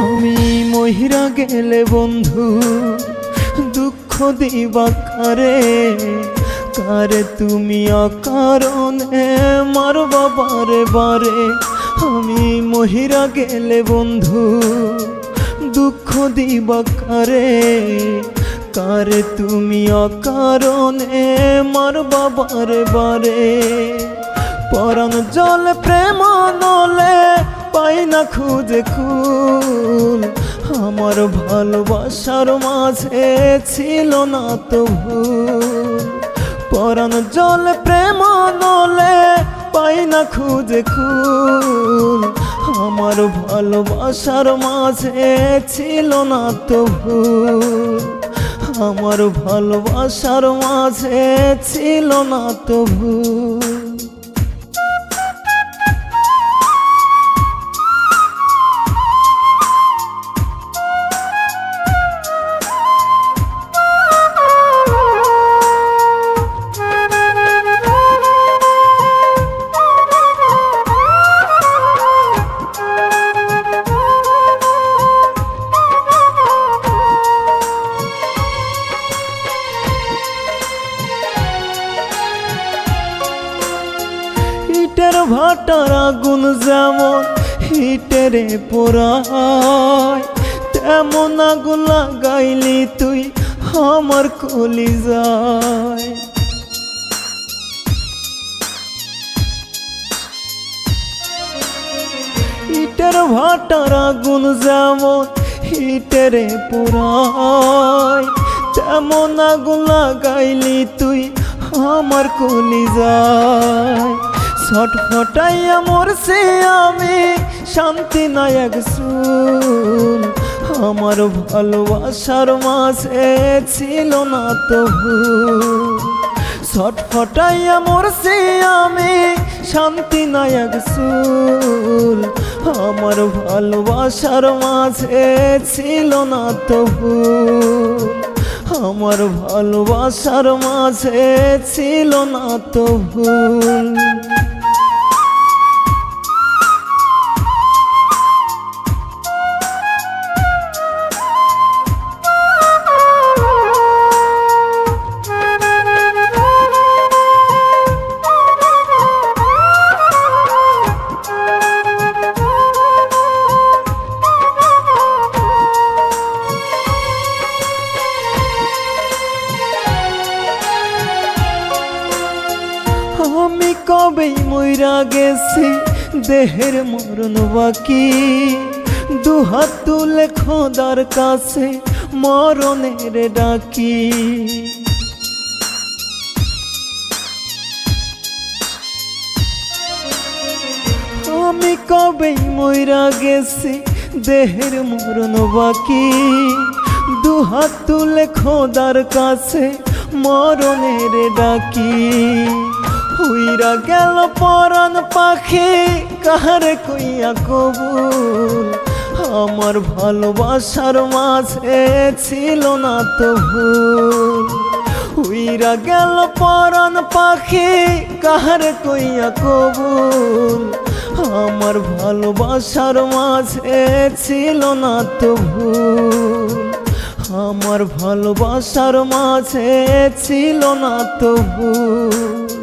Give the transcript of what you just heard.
আমি মহিরা গেলে বন্ধু দুঃখ দিবা কারে কারে তুমি অকারণে মারবা বারে বারে। আমি মহিরা গেলে বন্ধু দুঃখ দিবা কারে কারে তুমি অকারণে মারবা বারে বারে। পরাণ জলে প্রেম নলে পাই না খুঁজে কুল, আমার ভালোবাসার মাঝে ছিল না তো ভুল। পরাণ জলে প্রেম নলে পাই না খুঁজে কুল, আমার ভালোবাসার মাঝে ছিল না তো ভুল। আমার ভালোবাসার মাঝে ছিল না তো ভুল। ইটের ভাটার আগুন যেমন হিটেরে পোড়ায়, তেমন আগুন লাগাইলি তুই আমার কলিজায়। ইটের ভাটার আগুন যেমন হিটেরে পোড়ায়, তেমন আগুন লাগাইলি তুই আমার কলিজায়। ছটফটাইয়া মরছি আমি শান্তি নাই এক চুল, আমার ভালোবাসার মাঝে ছিল না তো ভুল। ছটফটাইয়া মরছি আমি শান্তি নাই এক চুল, আমার ভালোবাসার মাঝে ছিল না তো ভুল। আমার ভালোবাসার মাঝে ছিল না তো ভুল। আমি কবেই মইরা গেছি দেহের মরণ বাকি, দুহাত তুলে খোদার কাছে মরণের ডাকি। আমি কবেই মইরা গেছি দেহের মরণ বাকি, দুহাত তুলে খোদার কাছে মরণের ডাকি। উইরা গেল পরাণ পাখি কাহারে কইয়া কবুল, আমার ভালোবাসার মাঝে ছিল না তো ভুল। উইরা গেল পরাণ পাখি কাহারে কইয়া কবুল, আমার ভালোবাসার মাঝে ছিল না তো ভুল। আমার ভালোবাসার মাঝে ছিল না তো ভুল।